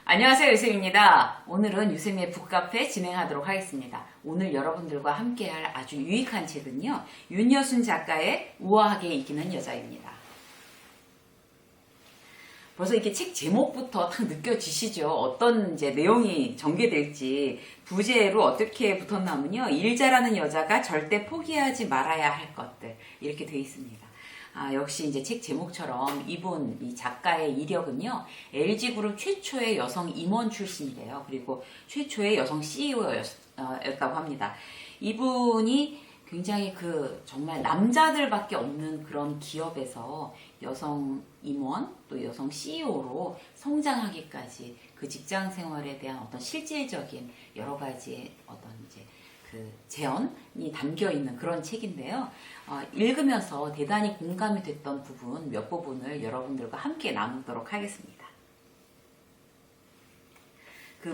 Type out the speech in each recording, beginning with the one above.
안녕하세요, 유쌤입니다. 오늘은 유쌤의 북카페 진행하도록 하겠습니다. 오늘 여러분들과 함께할 아주 유익한 책은요, 윤여순 작가의 우아하게 이기는 여자입니다. 벌써 이렇게 책 제목부터 딱 느껴지시죠? 어떤 이제 내용이 전개될지. 부제로 어떻게 붙었냐면요, 일 잘하는 여자가 절대 포기하지 말아야 할 것들, 이렇게 되어 있습니다. 역시 이제 책 제목처럼 이 작가의 이력은요, LG그룹 최초의 여성 임원 출신이래요. 그리고 최초의 여성 CEO였다고 합니다. 이분이 굉장히 정말 남자들밖에 없는 그런 기업에서 여성 임원 또 여성 CEO로 성장하기까지 그 직장 생활에 대한 어떤 실질적인 여러 가지의 어떤 이제 제언이 담겨 있는 그런 책인데요. 읽으면서 대단히 공감이 됐던 몇 부분을 여러분들과 함께 나누도록 하겠습니다.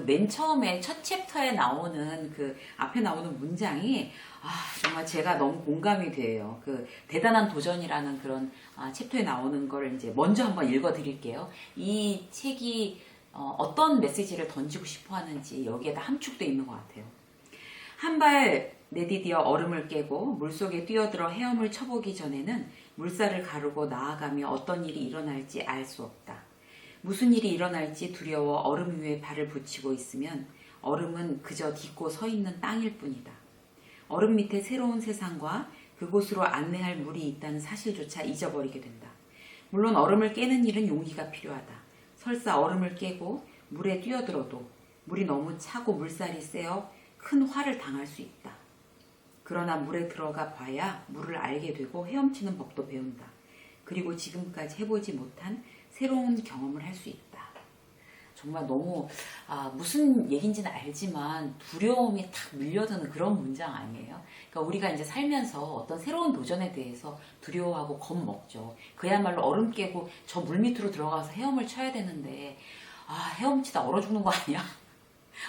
맨 처음에 첫 챕터에 나오는 앞에 나오는 문장이 정말 제가 너무 공감이 돼요. 대단한 도전이라는 그런 챕터에 나오는 걸 이제 먼저 한번 읽어 드릴게요. 이 책이 어떤 메시지를 던지고 싶어 하는지 여기에다 함축되어 있는 것 같아요. 한 발 내디디어 얼음을 깨고 물속에 뛰어들어 헤엄을 쳐보기 전에는 물살을 가르고 나아가며 어떤 일이 일어날지 알 수 없다. 무슨 일이 일어날지 두려워 얼음 위에 발을 붙이고 있으면 얼음은 그저 딛고 서 있는 땅일 뿐이다. 얼음 밑에 새로운 세상과 그곳으로 안내할 물이 있다는 사실조차 잊어버리게 된다. 물론 얼음을 깨는 일은 용기가 필요하다. 설사 얼음을 깨고 물에 뛰어들어도 물이 너무 차고 물살이 세어 큰 화를 당할 수 있다. 그러나 물에 들어가 봐야 물을 알게 되고 헤엄치는 법도 배운다. 그리고 지금까지 해보지 못한 새로운 경험을 할 수 있다. 정말 너무 무슨 얘기인지는 알지만 두려움이 탁 밀려드는 그런 문장 아니에요? 그러니까 우리가 이제 살면서 어떤 새로운 도전에 대해서 두려워하고 겁먹죠. 그야말로 얼음 깨고 저 물 밑으로 들어가서 헤엄을 쳐야 되는데 헤엄치다 얼어 죽는 거 아니야?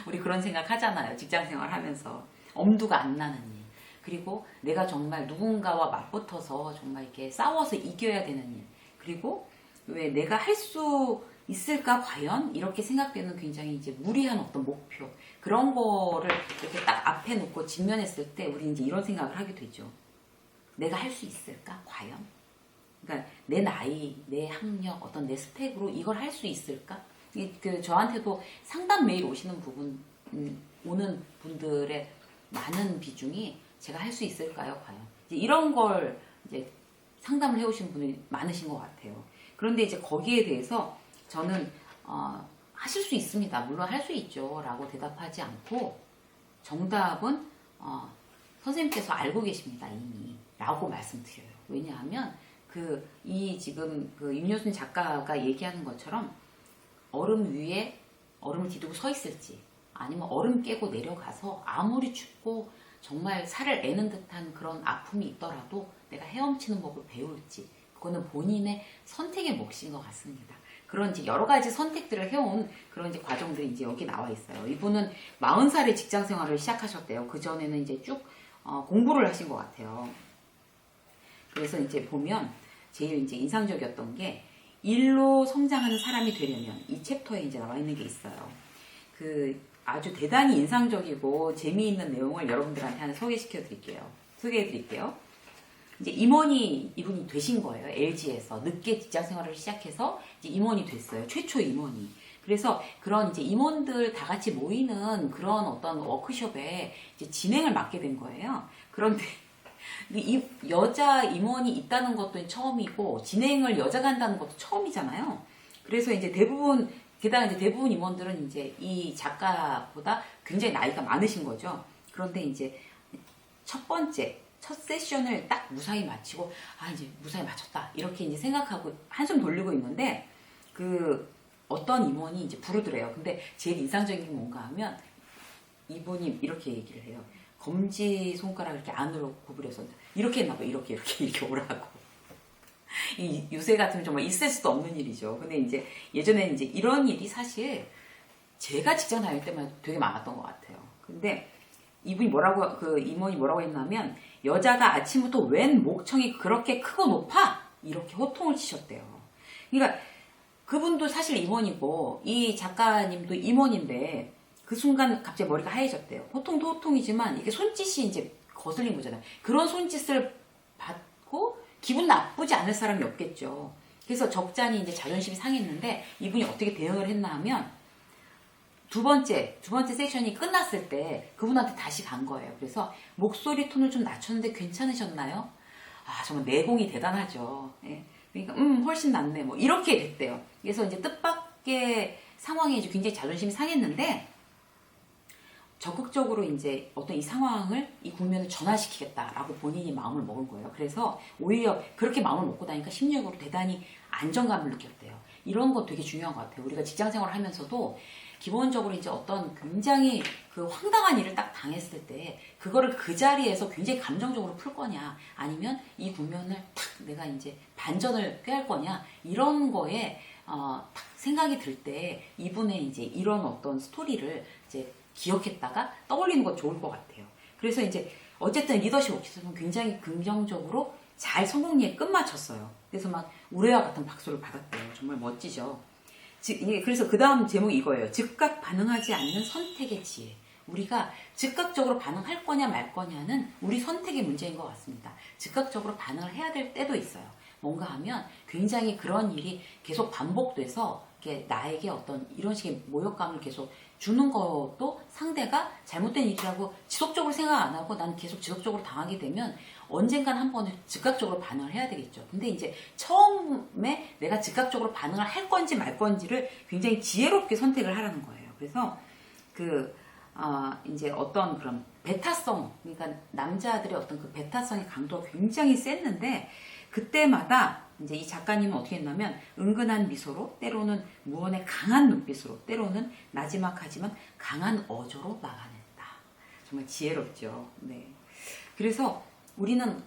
우리 그런 생각 하잖아요. 직장 생활 하면서. 엄두가 안 나는 일. 그리고 내가 정말 누군가와 맞붙어서 정말 이렇게 싸워서 이겨야 되는 일. 그리고 왜 내가 할 수 있을까 과연? 이렇게 생각되는 굉장히 이제 무리한 어떤 목표. 그런 거를 이렇게 딱 앞에 놓고 직면했을 때 우리 이제 이런 생각을 하게 되죠. 내가 할 수 있을까 과연? 그러니까 내 나이, 내 학력, 어떤 내 스펙으로 이걸 할 수 있을까? 저한테도 상담 메일 오는 분들의 많은 비중이 제가 할 수 있을까요, 과연? 이런 걸 이제 상담을 해오신 분이 많으신 것 같아요. 그런데 이제 거기에 대해서 저는, 하실 수 있습니다. 물론 할 수 있죠. 라고 대답하지 않고, 정답은, 선생님께서 알고 계십니다, 이미. 라고 말씀드려요. 왜냐하면, 지금 윤여순 작가가 얘기하는 것처럼, 얼음 위에 얼음을 디디고 서 있을지 아니면 얼음 깨고 내려가서 아무리 춥고 정말 살을 애는 듯한 그런 아픔이 있더라도 내가 헤엄치는 법을 배울지 그거는 본인의 선택의 몫인 것 같습니다. 그런 이제 여러 가지 선택들을 해온 그런 이제 과정들이 이제 여기 나와 있어요. 이분은 40살에 직장 생활을 시작하셨대요. 그 전에는 이제 쭉 공부를 하신 것 같아요. 그래서 이제 보면 제일 이제 인상적이었던 게 일로 성장하는 사람이 되려면 이 챕터에 이제 나와 있는 게 있어요. 아주 대단히 인상적이고 재미있는 내용을 여러분들한테 하나 소개해 드릴게요. 이제 이분이 되신 거예요. LG에서 늦게 직장 생활을 시작해서 이제 임원이 됐어요. 최초 임원이. 그래서 그런 이제 임원들 다 같이 모이는 그런 어떤 워크숍에 이제 진행을 맡게 된 거예요. 그런데 여자 임원이 있다는 것도 처음이고 진행을 여자가 한다는 것도 처음이잖아요. 그래서 이제 게다가 이제 대부분 임원들은 이제 이 작가보다 굉장히 나이가 많으신 거죠. 그런데 이제 첫 세션을 딱 무사히 마치고 이제 무사히 마쳤다 이렇게 이제 생각하고 한숨 돌리고 있는데 어떤 임원이 이제 부르더래요. 근데 제일 인상적인 게 뭔가 하면 이분이 이렇게 얘기를 해요. 검지 손가락을 이렇게 안으로 구부려서 이렇게 했나봐요. 이렇게 오라고. 요새 같으면 정말 있을 수도 없는 일이죠. 근데 이제 예전에는 이제 이런 일이 사실 제가 직장 다닐 때만 되게 많았던 것 같아요. 근데 임원이 뭐라고 했냐면 여자가 아침부터 웬 목청이 그렇게 크고 높아? 이렇게 호통을 치셨대요. 그러니까 그분도 사실 임원이고 이 작가님도 임원인데 그 순간 갑자기 머리가 하얘졌대요. 호통도 호통이지만 이게 손짓이 이제 거슬린 거잖아요. 그런 손짓을 받고 기분 나쁘지 않을 사람이 없겠죠. 그래서 적잖이 이제 자존심이 상했는데 이분이 어떻게 대응을 했나 하면 두 번째 세션이 끝났을 때 그분한테 다시 간 거예요. 그래서 목소리 톤을 좀 낮췄는데 괜찮으셨나요? 아, 정말 내공이 대단하죠. 예. 그러니까 훨씬 낫네 뭐 이렇게 됐대요. 그래서 이제 뜻밖의 상황에 이제 굉장히 자존심이 상했는데 적극적으로 이제 어떤 이 상황을 이 국면을 전환시키겠다라고 본인이 마음을 먹은 거예요. 그래서 오히려 그렇게 마음을 먹고 나니까 심리적으로 대단히 안정감을 느꼈대요. 이런 거 되게 중요한 것 같아요. 우리가 직장 생활을 하면서도 기본적으로 이제 어떤 굉장히 그 황당한 일을 딱 당했을 때 그거를 그 자리에서 굉장히 감정적으로 풀 거냐 아니면 이 국면을 탁 내가 이제 반전을 꾀할 거냐 이런 거에 딱 생각이 들 때 이분의 이제 이런 어떤 스토리를 이제 기억했다가 떠올리는 거 좋을 것 같아요. 그래서 이제 어쨌든 리더십 워크숍은 굉장히 긍정적으로 잘 성공리에 끝마쳤어요. 그래서 막 우레와 같은 박수를 받았대요. 정말 멋지죠. 그래서 그 다음 제목이 이거예요. 즉각 반응하지 않는 선택의 지혜. 우리가 즉각적으로 반응할 거냐 말 거냐는 우리 선택의 문제인 것 같습니다. 즉각적으로 반응을 해야 될 때도 있어요. 뭔가 하면 굉장히 그런 일이 계속 반복돼서 나에게 어떤 이런 식의 모욕감을 계속 주는 것도 상대가 잘못된 일이라고 지속적으로 생각 안 하고 난 계속 지속적으로 당하게 되면 언젠간 한 번은 즉각적으로 반응을 해야 되겠죠. 근데 이제 처음에 내가 즉각적으로 반응을 할 건지 말 건지를 굉장히 지혜롭게 선택을 하라는 거예요. 그래서 이제 어떤 그런 베타성, 그러니까 남자들의 어떤 그 베타성의 강도가 굉장히 셌는데 그때마다 이제 이 작가님은 어떻게 했냐면 은근한 미소로 때로는 무언의 강한 눈빛으로 때로는 나지막하지만 강한 어조로 막아냈다. 정말 지혜롭죠. 네. 그래서 우리는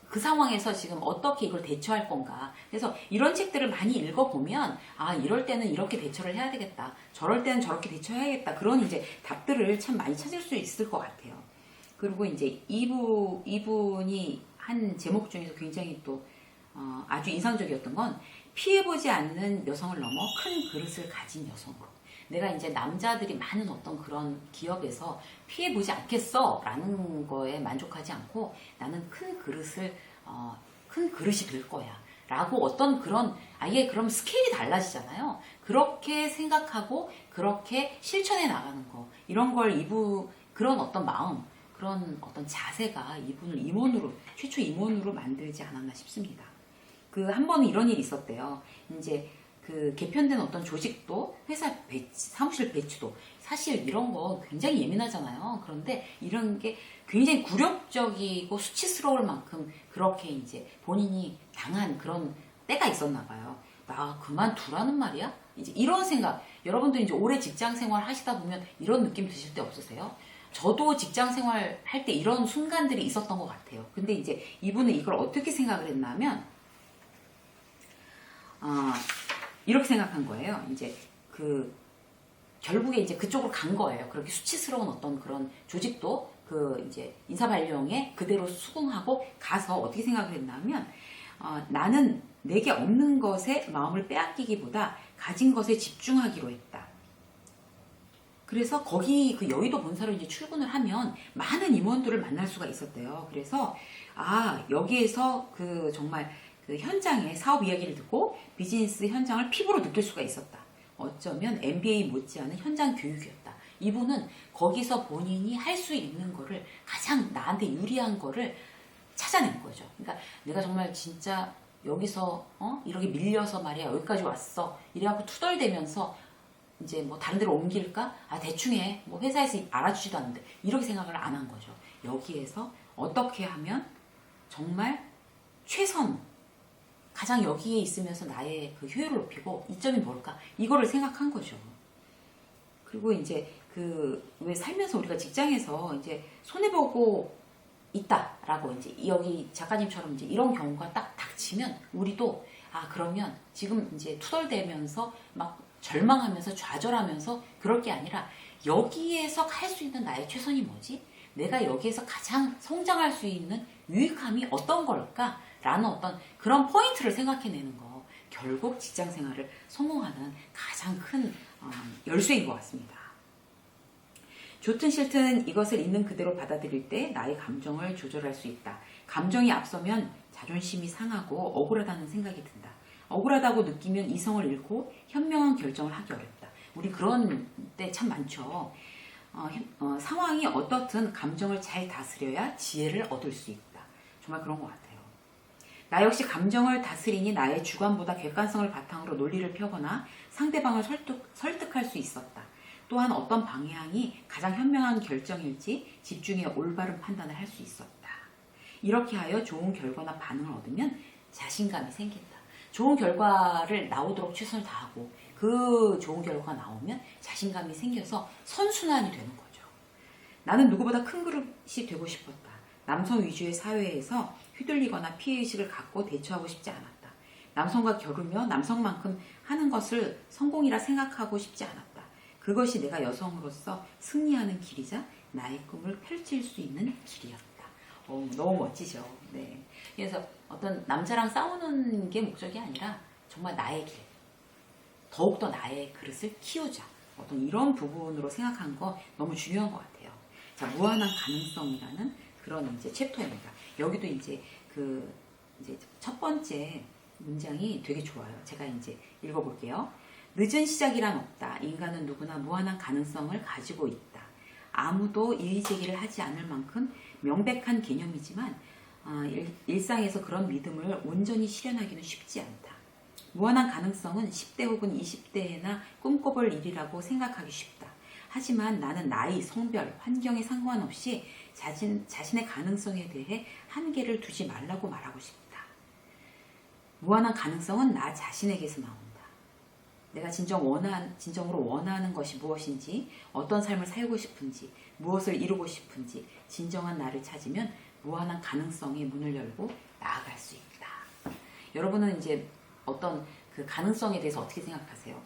그 상황에서 지금 어떻게 이걸 대처할 건가. 그래서 이런 책들을 많이 읽어보면 이럴 때는 이렇게 대처를 해야 되겠다. 저럴 때는 저렇게 대처해야겠다. 그런 이제 답들을 참 많이 찾을 수 있을 것 같아요. 그리고 이제 이분이 한 제목 중에서 굉장히 또 아주 인상적이었던 건 피해보지 않는 여성을 넘어 큰 그릇을 가진 여성으로. 내가 이제 남자들이 많은 어떤 그런 기업에서 피해보지 않겠어 라는 거에 만족하지 않고 나는 큰 그릇이 될 거야 라고 어떤 그런 아예 그럼 스케일이 달라지잖아요. 그렇게 생각하고 그렇게 실천해 나가는 거 이런 걸 그런 어떤 마음 그런 어떤 자세가 이분을 최초 임원으로 만들지 않았나 싶습니다. 한 번은 이런 일이 있었대요. 이제 그 개편된 어떤 조직도 회사 사무실 배치도 사실 이런 거 굉장히 예민하잖아요. 그런데 이런 게 굉장히 굴욕적이고 수치스러울 만큼 그렇게 이제 본인이 당한 그런 때가 있었나 봐요. 나 그만두라는 말이야? 이제 이런 생각. 여러분들 이제 오래 직장 생활 하시다 보면 이런 느낌 드실 때 없으세요? 저도 직장 생활 할 때 이런 순간들이 있었던 것 같아요. 근데 이제 이분은 이걸 어떻게 생각을 했냐면 이렇게 생각한 거예요. 이제 결국에 이제 그쪽으로 간 거예요. 그렇게 수치스러운 어떤 그런 조직도 이제 인사발령에 그대로 수긍하고 가서 어떻게 생각을 했냐면 나는 내게 없는 것에 마음을 빼앗기기보다 가진 것에 집중하기로 했다. 그래서 거기 그 여의도 본사로 이제 출근을 하면 많은 임원들을 만날 수가 있었대요. 그래서 여기에서 정말 그 현장의 사업 이야기를 듣고 비즈니스 현장을 피부로 느낄 수가 있었다. 어쩌면 MBA 못지않은 현장 교육이었다. 이분은 거기서 본인이 할 수 있는 거를 가장 나한테 유리한 거를 찾아낸 거죠. 그러니까 내가 정말 진짜 여기서 이렇게 밀려서 말이야 여기까지 왔어. 이래갖고 투덜대면서 이제 뭐 다른 데로 옮길까? 대충 해. 뭐 회사에서 알아주지도 않는데 이렇게 생각을 안 한 거죠. 여기에서 어떻게 하면 정말 최선 가장 여기에 있으면서 나의 그 효율을 높이고 이점이 뭘까? 이거를 생각한 거죠. 그리고 이제 왜 살면서 우리가 직장에서 이제 손해보고 있다라고 이제 여기 작가님처럼 이제 이런 경우가 딱 닥치면 우리도 그러면 지금 이제 투덜대면서 막 절망하면서 좌절하면서 그럴 게 아니라 여기에서 할 수 있는 나의 최선이 뭐지? 내가 여기에서 가장 성장할 수 있는 유익함이 어떤 걸까? 라는 어떤 그런 포인트를 생각해내는 거 결국 직장 생활을 성공하는 가장 큰 열쇠인 것 같습니다. 좋든 싫든 이것을 있는 그대로 받아들일 때 나의 감정을 조절할 수 있다. 감정이 앞서면 자존심이 상하고 억울하다는 생각이 든다. 억울하다고 느끼면 이성을 잃고 현명한 결정을 하기 어렵다. 우리 그런 때 참 많죠. 상황이 어떻든 감정을 잘 다스려야 지혜를 얻을 수 있다. 정말 그런 것 같아요. 나 역시 감정을 다스리니 나의 주관보다 객관성을 바탕으로 논리를 펴거나 상대방을 설득할 수 있었다. 또한 어떤 방향이 가장 현명한 결정일지 집중해 올바른 판단을 할 수 있었다. 이렇게 하여 좋은 결과나 반응을 얻으면 자신감이 생긴다. 좋은 결과를 나오도록 최선을 다하고 그 좋은 결과가 나오면 자신감이 생겨서 선순환이 되는 거죠. 나는 누구보다 큰 그릇이 되고 싶었다. 남성 위주의 사회에서 휘둘리거나 피해의식을 갖고 대처하고 싶지 않았다. 남성과 겨루며 남성만큼 하는 것을 성공이라 생각하고 싶지 않았다. 그것이 내가 여성으로서 승리하는 길이자 나의 꿈을 펼칠 수 있는 길이었다. 너무 멋지죠. 네. 그래서 어떤 남자랑 싸우는 게 목적이 아니라 정말 나의 길, 더욱더 나의 그릇을 키우자. 어떤 이런 부분으로 생각한 거 너무 중요한 것 같아요. 자, 무한한 가능성이라는 그런 이제 챕터입니다. 여기도 이제 이제 첫 번째 문장이 되게 좋아요. 제가 이제 읽어볼게요. 늦은 시작이란 없다. 인간은 누구나 무한한 가능성을 가지고 있다. 아무도 이의제기를 하지 않을 만큼 명백한 개념이지만 일상에서 그런 믿음을 온전히 실현하기는 쉽지 않다. 무한한 가능성은 10대 혹은 20대에나 꿈꿔볼 일이라고 생각하기 쉽다. 하지만 나는 나이, 성별, 환경에 상관없이 자신의 가능성에 대해 한계를 두지 말라고 말하고 싶다. 무한한 가능성은 나 자신에게서 나온다. 내가 진정으로 원하는 것이 무엇인지, 어떤 삶을 살고 싶은지, 무엇을 이루고 싶은지, 진정한 나를 찾으면 무한한 가능성의 문을 열고 나아갈 수 있다. 여러분은 이제 어떤 그 가능성에 대해서 어떻게 생각하세요?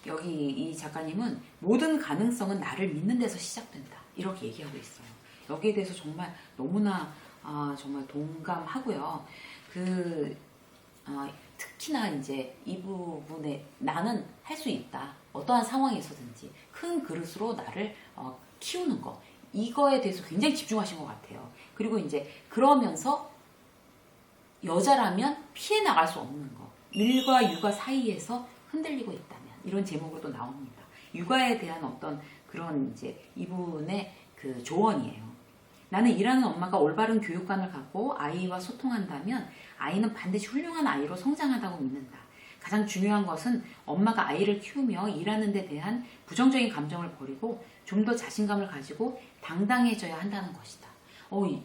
여기 이 작가님은 모든 가능성은 나를 믿는 데서 시작된다. 이렇게 얘기하고 있어요. 여기에 대해서 정말 너무나 정말 동감하고요. 특히나 이제 이 부분에 나는 할 수 있다. 어떠한 상황에서든지 큰 그릇으로 나를 키우는 거. 이거에 대해서 굉장히 집중하신 것 같아요. 그리고 이제 그러면서 여자라면 피해 나갈 수 없는 거. 일과 육아 사이에서 흔들리고 있다면 이런 제목으로도 나옵니다. 육아에 대한 어떤 그런 이제 이분의 그 조언이에요. 나는 일하는 엄마가 올바른 교육관을 갖고 아이와 소통한다면 아이는 반드시 훌륭한 아이로 성장한다고 믿는다. 가장 중요한 것은 엄마가 아이를 키우며 일하는 데 대한 부정적인 감정을 버리고 좀 더 자신감을 가지고 당당해져야 한다는 것이다.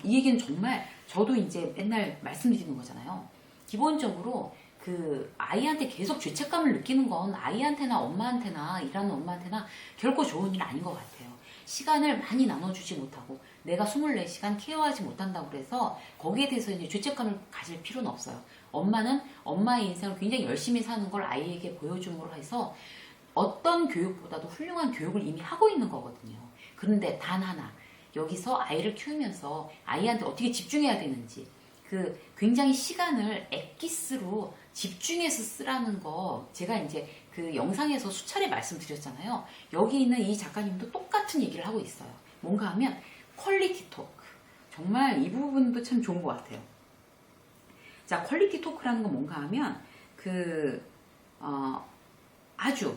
이 얘기는 정말 저도 이제 맨날 말씀드리는 거잖아요. 기본적으로 그 아이한테 계속 죄책감을 느끼는 건 아이한테나 엄마한테나 일하는 엄마한테나 결코 좋은 일 아닌 것 같아요. 시간을 많이 나눠주지 못하고 내가 24시간 케어하지 못한다고 해서 거기에 대해서 이제 죄책감을 가질 필요는 없어요. 엄마는 엄마의 인생을 굉장히 열심히 사는 걸 아이에게 보여줌으로 해서 어떤 교육보다도 훌륭한 교육을 이미 하고 있는 거거든요. 그런데 단 하나, 여기서 아이를 키우면서 아이한테 어떻게 집중해야 되는지, 굉장히 시간을 엑기스로 집중해서 쓰라는 거 제가 이제 그 영상에서 수차례 말씀드렸잖아요. 여기 있는 이 작가님도 똑같은 얘기를 하고 있어요. 뭔가 하면 퀄리티 토크. 정말 이 부분도 참 좋은 것 같아요. 자, 퀄리티 토크라는 건 뭔가 하면 아주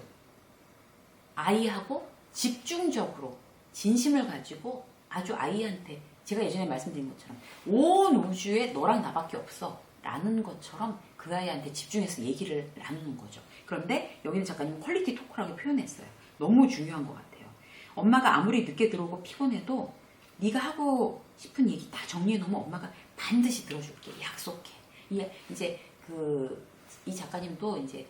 아이하고 집중적으로 진심을 가지고 아주 아이한테 제가 예전에 말씀드린 것처럼 온 우주에 너랑 나밖에 없어 라는 것처럼 그 아이한테 집중해서 얘기를 나누는 거죠. 그런데 여기는 작가님은 퀄리티 토크라고 표현했어요. 너무 중요한 것 같아요. 엄마가 아무리 늦게 들어오고 피곤해도 네가 하고 싶은 얘기 다 정리해 놓으면 엄마가 반드시 들어줄게. 약속해. 이제 이 작가님도 이제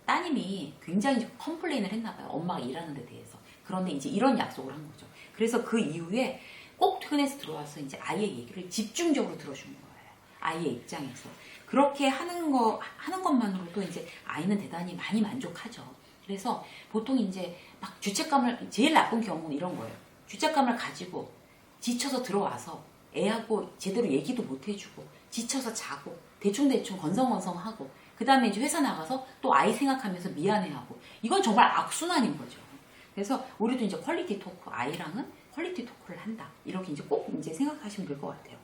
따님이 굉장히 컴플레인을 했나 봐요. 엄마가 일하는 데 대해서. 그런데 이제 이런 약속을 한 거죠. 그래서 그 이후에 꼭 퇴근해서 들어와서 이제 아이의 얘기를 집중적으로 들어주는 거예요. 아이의 입장에서. 그렇게 하는 것만으로도 이제 아이는 대단히 많이 만족하죠. 그래서 보통 이제 막 제일 나쁜 경우는 이런 거예요. 죄책감을 가지고 지쳐서 들어와서 애하고 제대로 얘기도 못 해주고 지쳐서 자고 대충대충 건성건성하고 그 다음에 이제 회사 나가서 또 아이 생각하면서 미안해하고 이건 정말 악순환인 거죠. 그래서 우리도 이제 퀄리티 토크, 아이랑은 퀄리티 토크를 한다. 이렇게 이제 꼭 이제 생각하시면 될 것 같아요.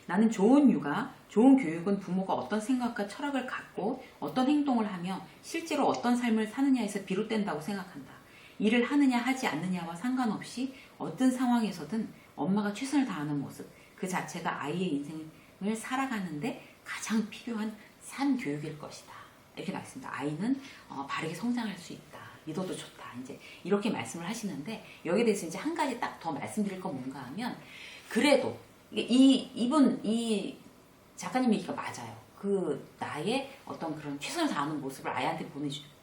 나는 좋은 육아, 좋은 교육은 부모가 어떤 생각과 철학을 갖고 어떤 행동을 하며 실제로 어떤 삶을 사느냐에서 비롯된다고 생각한다. 일을 하느냐 하지 않느냐와 상관없이 어떤 상황에서든 엄마가 최선을 다하는 모습, 그 자체가 아이의 인생을 살아가는데 가장 필요한 산 교육일 것이다. 이렇게 말씀입니다. 아이는 바르게 성장할 수 있다. 믿어도 좋다. 이제 이렇게 말씀을 하시는데 여기에 대해서 이제 한 가지 딱 더 말씀드릴 건 뭔가 하면 그래도 이 작가님 얘기가 맞아요. 그 나의 어떤 그런 최선을 다하는 모습을 아이한테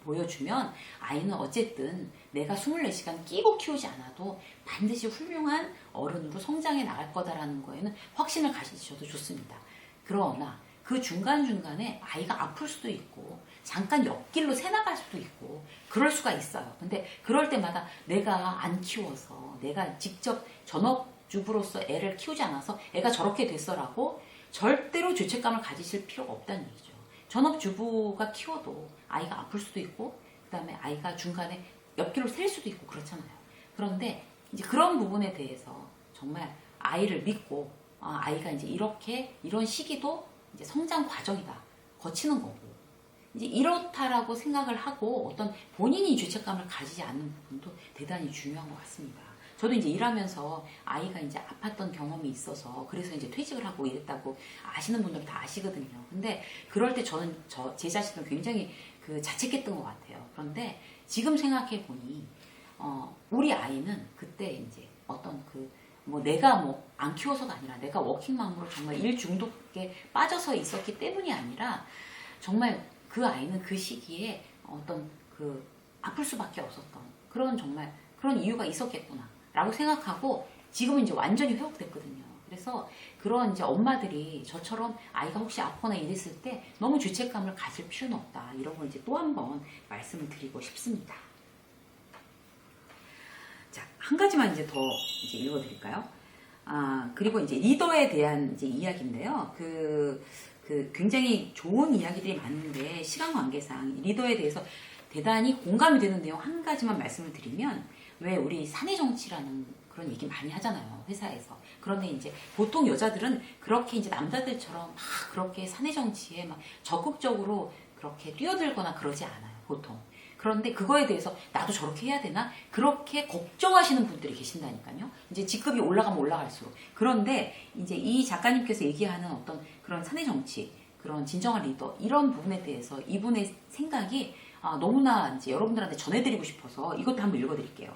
보여주면 아이는 어쨌든 내가 24시간 끼고 키우지 않아도 반드시 훌륭한 어른으로 성장해 나갈 거다라는 거에는 확신을 가지셔도 좋습니다. 그러나 그 중간중간에 아이가 아플 수도 있고 잠깐 옆길로 새나갈 수도 있고 그럴 수가 있어요. 근데 그럴 때마다 내가 안 키워서 내가 직접 전업주부로서 애를 키우지 않아서 애가 저렇게 됐어라고 절대로 죄책감을 가지실 필요가 없다는 얘기죠. 전업주부가 키워도 아이가 아플 수도 있고 그 다음에 아이가 중간에 옆길로 셀 수도 있고 그렇잖아요. 그런데 이제 그런 부분에 대해서 정말 아이를 믿고 아이가 이제 이런 시기도 이제 성장 과정이다. 거치는 거고. 이제 이렇다라고 생각을 하고 어떤 본인이 죄책감을 가지지 않는 부분도 대단히 중요한 것 같습니다. 저도 이제 일하면서 아이가 이제 아팠던 경험이 있어서 그래서 이제 퇴직을 하고 이랬다고 아시는 분들은 다 아시거든요. 근데 그럴 때 저는 제 자신을 굉장히 자책했던 것 같아요. 그런데 지금 생각해 보니 우리 아이는 그때 이제 어떤 내가 안 키워서가 아니라 내가 워킹맘으로 정말 일 중독에 빠져서 있었기 때문이 아니라 정말 그 아이는 그 시기에 어떤 아플 수밖에 없었던 정말 그런 이유가 있었겠구나 라고 생각하고 지금은 이제 완전히 회복됐거든요. 그래서 그런 이제 엄마들이 저처럼 아이가 혹시 아프거나 이랬을 때 너무 죄책감을 가질 필요는 없다. 이런 걸 이제 또 한 번 말씀을 드리고 싶습니다. 자, 한 가지만 이제 더 이제 읽어드릴까요? 그리고 이제 리더에 대한 이제 이야기인데요. 굉장히 좋은 이야기들이 많은데 시간 관계상 리더에 대해서 대단히 공감이 되는 내용 한 가지만 말씀을 드리면 왜 우리 사내 정치라는 그런 얘기 많이 하잖아요. 회사에서. 그런데 이제 보통 여자들은 그렇게 이제 남자들처럼 막 그렇게 사내 정치에 막 적극적으로 그렇게 뛰어들거나 그러지 않아요. 보통. 그런데 그거에 대해서 나도 저렇게 해야 되나? 그렇게 걱정하시는 분들이 계신다니까요. 이제 직급이 올라가면 올라갈수록. 그런데 이제 이 작가님께서 얘기하는 어떤 그런 사내 정치, 그런 진정한 리더, 이런 부분에 대해서 이분의 생각이 너무나 이제 여러분들한테 전해드리고 싶어서 이것도 한번 읽어드릴게요.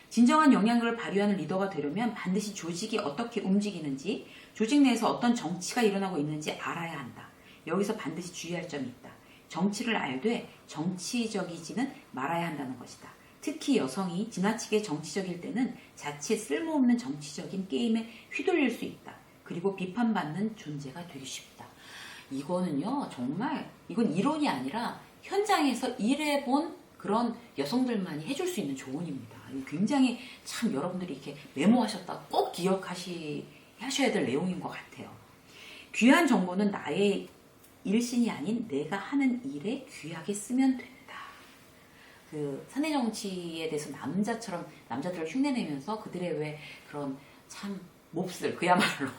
진정한 영향력을 발휘하는 리더가 되려면 반드시 조직이 어떻게 움직이는지, 조직 내에서 어떤 정치가 일어나고 있는지 알아야 한다. 여기서 반드시 주의할 점이 있다. 정치를 알되 정치적이지는 말아야 한다는 것이다. 특히 여성이 지나치게 정치적일 때는 자칫 쓸모없는 정치적인 게임에 휘둘릴 수 있다. 그리고 비판받는 존재가 되기 쉽다. 이거는요, 정말 이건 이론이 아니라 현장에서 일해본 그런 여성들만이 해줄 수 있는 조언입니다. 굉장히 참 여러분들이 이렇게 메모하셨다 꼭 기억하셔야 될 내용인 것 같아요. 귀한 정보는 나의 일신이 아닌 내가 하는 일에 귀하게 쓰면 된다. 사내 정치에 대해서 남자들을 흉내내면서 그들의 왜 그런 참 몹쓸 그야말로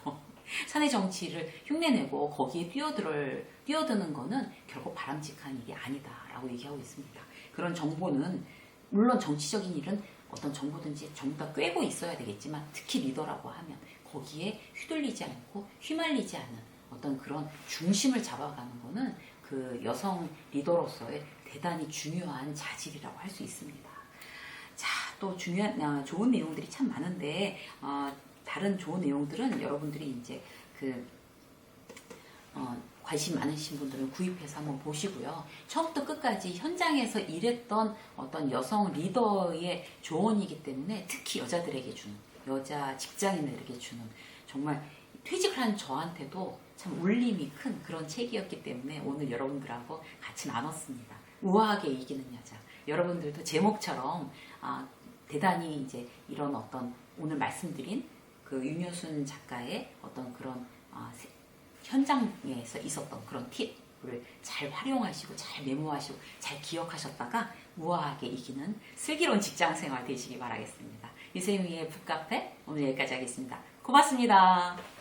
사내 정치를 흉내내고 거기에 뛰어드는 거는 결국 바람직한 일이 아니다라고 얘기하고 있습니다. 그런 정보는 물론 정치적인 일은 어떤 정보든지 전부 다 꿰고 있어야 되겠지만 특히 리더라고 하면 거기에 휘둘리지 않고 휘말리지 않은 어떤 그런 중심을 잡아가는 거는 그 여성 리더로서의 대단히 중요한 자질이라고 할 수 있습니다. 자, 또 좋은 내용들이 참 많은데 다른 좋은 내용들은 여러분들이 이제 관심 많으신 분들은 구입해서 한번 보시고요. 처음부터 끝까지 현장에서 일했던 어떤 여성 리더의 조언이기 때문에 특히 여자들에게 주는, 여자 직장인들에게 주는 정말 퇴직을 한 저한테도 참 울림이 큰 그런 책이었기 때문에 오늘 여러분들하고 같이 나눴습니다. 우아하게 이기는 여자. 여러분들도 제목처럼 대단히 이제 이런 어떤 오늘 말씀드린 윤여순 작가의 어떤 그런 현장에서 있었던 그런 팁, 를 잘 활용하시고 잘 메모하시고 잘 기억하셨다가 우아하게 이기는 슬기로운 직장생활 되시기 바라겠습니다. 이세미의 북카페 오늘 여기까지 하겠습니다. 고맙습니다.